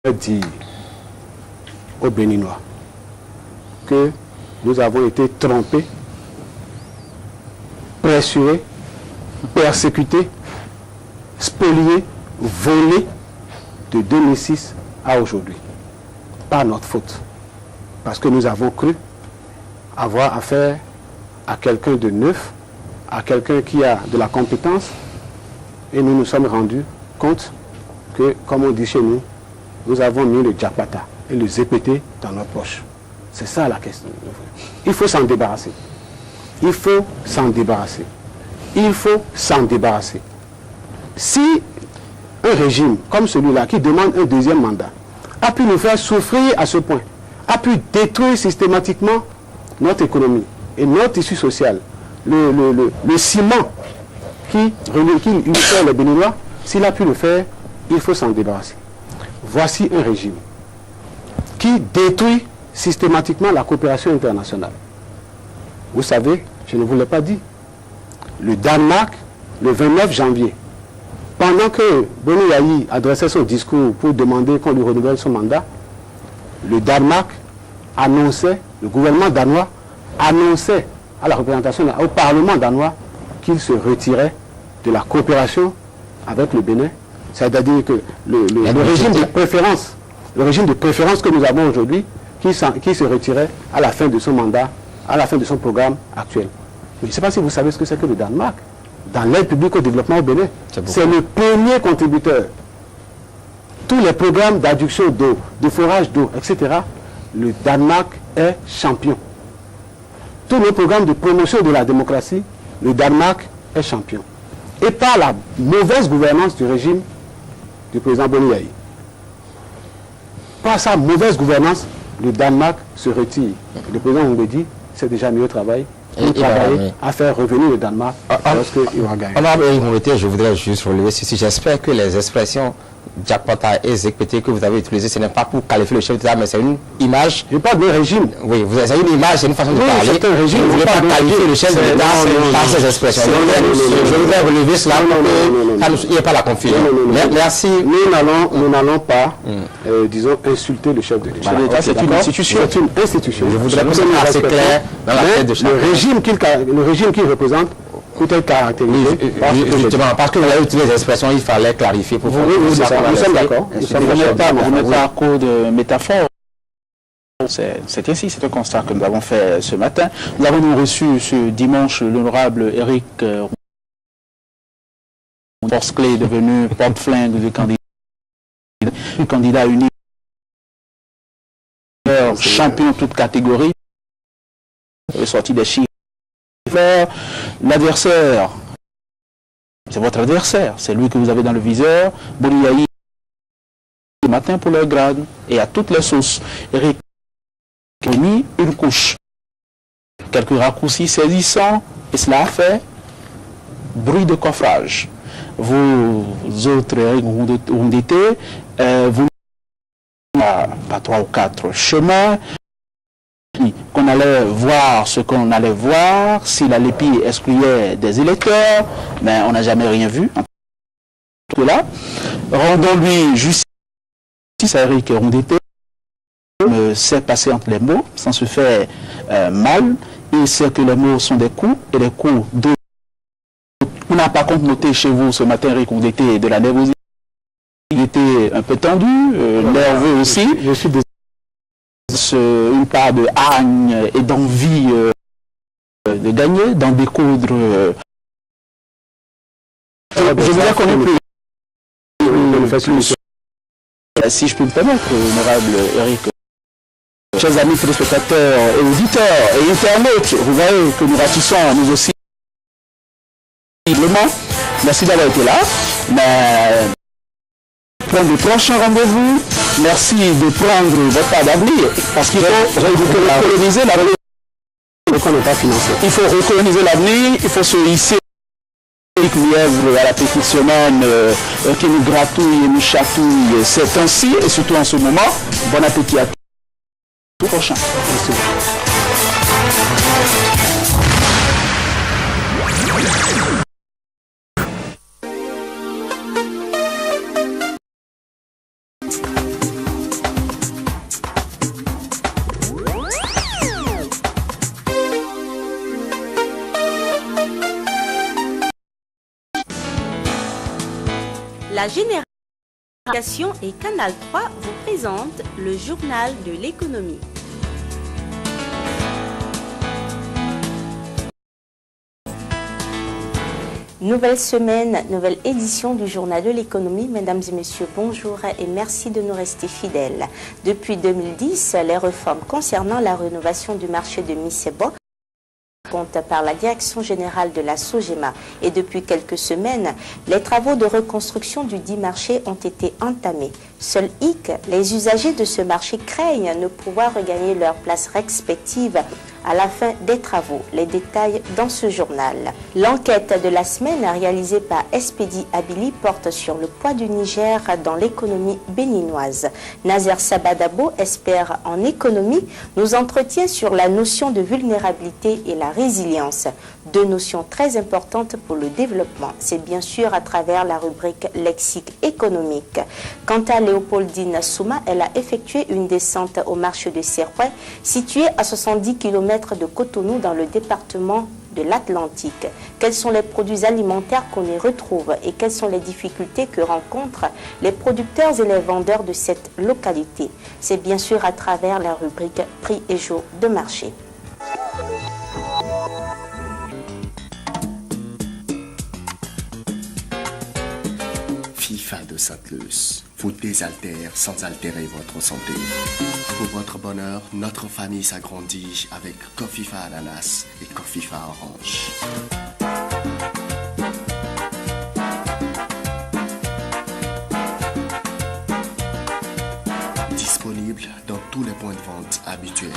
Dire aux Béninois que nous avons été trompés, pressurés, persécutés, spoliés, volés de 2006 à aujourd'hui. Pas notre faute. Parce que nous avons cru avoir affaire à quelqu'un de neuf, à quelqu'un qui a de la compétence, et nous nous sommes rendus compte que, comme on dit chez nous, nous avons mis le Diapata et le ZPT dans notre poche. C'est ça la question. Il faut s'en débarrasser. Il faut s'en débarrasser. Il faut s'en débarrasser. Si un régime comme celui-là, qui demande un deuxième mandat, a pu nous faire souffrir à ce point, a pu détruire systématiquement notre économie et notre tissu social, le ciment qui unissait les Béninois, s'il a pu le faire, il faut s'en débarrasser. Voici un régime qui détruit systématiquement la coopération internationale. Vous savez, je ne vous l'ai pas dit, le Danemark, le 29 janvier, pendant que Boni Yayi adressait son discours pour demander qu'on lui renouvelle son mandat, le Danemark annonçait, le gouvernement danois annonçait à la représentation, au Parlement danois, qu'il se retirait de la coopération avec le Bénin. C'est-à-dire que le régime de préférence que nous avons aujourd'hui, qui se retirait à la fin de son mandat, à la fin de son programme actuel. Mais je ne sais pas si vous savez ce que c'est que le Danemark. Dans l'aide publique au développement au Bénin, c'est le premier contributeur. Tous les programmes d'adduction d'eau, de forage d'eau, etc., le Danemark est champion. Tous les programmes de promotion de la démocratie, le Danemark est champion. Et par la mauvaise gouvernance du régime du président Boni Yayi, par sa mauvaise gouvernance, le Danemark se retire. Le président Mbedi, c'est déjà mieux travail. Pour travailler à faire revenir le Danemark lorsqu'il aura gagné. Alors, Eric Mouleté, je voudrais juste relever ceci. J'espère que les expressions Diapata et ZPT que vous avez utilisées, ce n'est pas pour qualifier le chef d'État, mais c'est une image. Je parle de régime. Oui, c'est une image, c'est une façon de parler. C'est un régime. Vous ne voulez pas qualifier le chef d'État par ces expressions. Je voudrais relever cela pour qu'il n'y ait pas la confusion. Merci. Nous n'allons pas, disons, insulter le chef de l'État. C'est une institution. C'est une institution. Je voudrais que ce soit assez clair dans la tête de chacun. Le régime qu'il représente peut-être caractérisé. Justement, parce que vous avez utilisé les expressions, il fallait clarifier pour vous. Nous sommes d'accord. Vous n'êtes pas à court de métaphores. C'est ainsi, c'est un constat que nous avons fait ce matin. Nous avons reçu ce dimanche l'honorable Eric Borsclé, devenu porte-flingue du candidat unique, champion toute catégorie, sorti des chiffres. L'adversaire, c'est votre adversaire, c'est lui que vous avez dans le viseur. Boni Yayi, le matin pour leur grade et à toutes les sauces. Eric a mis une couche, quelques raccourcis saisissants, et cela a fait bruit de coffrage. Vous autres, Eric Mouleté, vous pas 3 ou 4 chemins, qu'on allait voir ce qu'on allait voir, si la LEPI excluait des électeurs, mais on n'a jamais rien vu. Tout là. Rendons-lui justice à Eric Mouleté, sait passer entre les mots, sans se faire mal. Il sait que les mots sont des coups, et les coups de... On n'a pas contre noté chez vous ce matin, Eric Mouleté, de la nervosité. Il était un peu tendu, nerveux aussi. Je suis une part de haine et d'envie de gagner, d'en découdre. Je voudrais qu'on ait plus. Si je peux me permettre, honorable Eric, chers amis téléspectateurs et auditeurs et internautes, vous voyez que nous ratissons nous aussi. Merci d'avoir été là. Mais prendre le prochain rendez-vous. Merci de prendre votre part d'avenir, parce qu'il faut recoloniser l'avenir. Il faut recoloniser l'avenir, il faut se hisser lièvre à la petite semaine qui nous gratouille et nous chatouille. C'est ainsi, et surtout en ce moment. Bon appétit à tous. Au prochain. Merci. La Génération et Canal 3 vous présentent le journal de l'économie. Nouvelle semaine, nouvelle édition du journal de l'économie. Mesdames et messieurs, bonjour et merci de nous rester fidèles. Depuis 2010, les réformes concernant la rénovation du marché de Missebo compte par la direction générale de la SOGEMA et depuis quelques semaines, les travaux de reconstruction du dit marché ont été entamés. Seul hic, les usagers de ce marché craignent ne pouvoir regagner leur place respective à la fin des travaux. Les détails dans ce journal. L'enquête de la semaine réalisée par Espedi Abili porte sur le poids du Niger dans l'économie béninoise. Nazer Sabadabo, expert en économie, nous entretient sur la notion de vulnérabilité et la résilience. Deux notions très importantes pour le développement. C'est bien sûr à travers la rubrique lexique économique. Quant à Léopoldine Souma, elle a effectué une descente au marché de Serrouin, situé à 70 km de Cotonou dans le département de l'Atlantique. Quels sont les produits alimentaires qu'on y retrouve et quelles sont les difficultés que rencontrent les producteurs et les vendeurs de cette localité? C'est bien sûr à travers la rubrique prix et jour de marché. FIFA de Sainte-Luce vous désaltère sans altérer votre santé. Pour votre bonheur, notre famille s'agrandit avec Cofifa Ananas et Cofifa Orange. Disponible dans tous les points de vente habituels.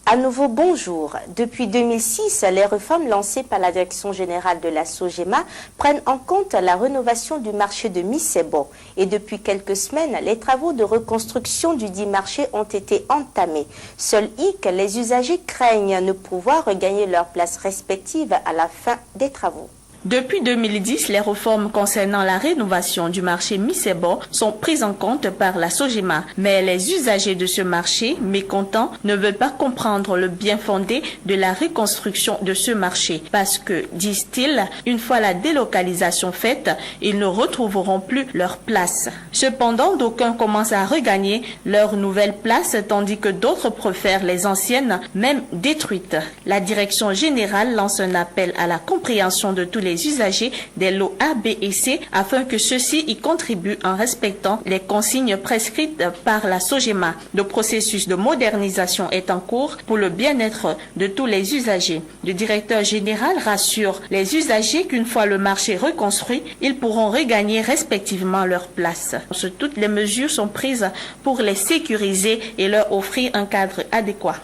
À nouveau, bonjour. Depuis 2006, les réformes lancées par la Direction générale de la SOGEMA prennent en compte la rénovation du marché de Missebo. Et depuis quelques semaines, les travaux de reconstruction du dit marché ont été entamés. Seul hic, les usagers craignent ne pouvoir regagner leur place respective à la fin des travaux. Depuis 2010, les réformes concernant la rénovation du marché Missebo sont prises en compte par la SOGEMA. Mais les usagers de ce marché, mécontents, ne veulent pas comprendre le bien fondé de la reconstruction de ce marché. Parce que, disent-ils, une fois la délocalisation faite, ils ne retrouveront plus leur place. Cependant, d'aucuns commencent à regagner leur nouvelle place, tandis que d'autres préfèrent les anciennes, même détruites. La direction générale lance un appel à la compréhension de tous les usagers des lots A, B et C afin que ceux-ci y contribuent en respectant les consignes prescrites par la SOGEMA. Le processus de modernisation est en cours pour le bien-être de tous les usagers. Le directeur général rassure les usagers qu'une fois le marché reconstruit, ils pourront regagner respectivement leur place. Toutes les mesures sont prises pour les sécuriser et leur offrir un cadre adéquat.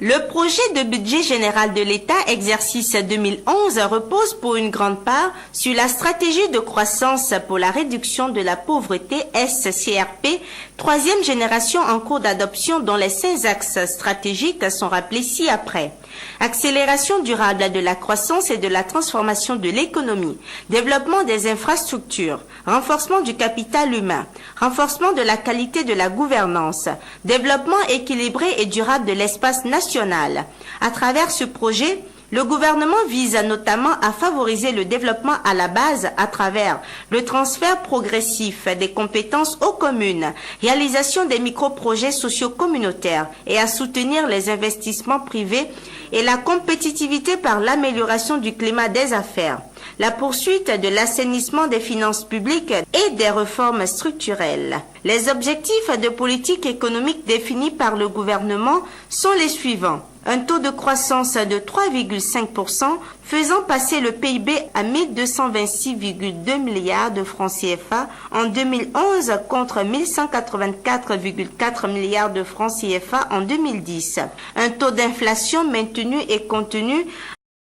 Le projet de budget général de l'État, exercice 2011, repose pour une grande part sur la stratégie de croissance pour la réduction de la pauvreté SCRP, troisième génération en cours d'adoption dont les 5 axes stratégiques sont rappelés ci-après. Accélération durable de la croissance et de la transformation de l'économie, développement des infrastructures, renforcement du capital humain, renforcement de la qualité de la gouvernance, développement équilibré et durable de l'espace national. À travers ce projet, le gouvernement vise notamment à favoriser le développement à la base à travers le transfert progressif des compétences aux communes, réalisation des micro-projets socio-communautaires et à soutenir les investissements privés et la compétitivité par l'amélioration du climat des affaires, la poursuite de l'assainissement des finances publiques et des réformes structurelles. Les objectifs de politique économique définis par le gouvernement sont les suivants. Un taux de croissance de 3,5%, faisant passer le PIB à 1226,2 milliards de francs CFA en 2011 contre 1184,4 milliards de francs CFA en 2010. Un taux d'inflation maintenu et contenu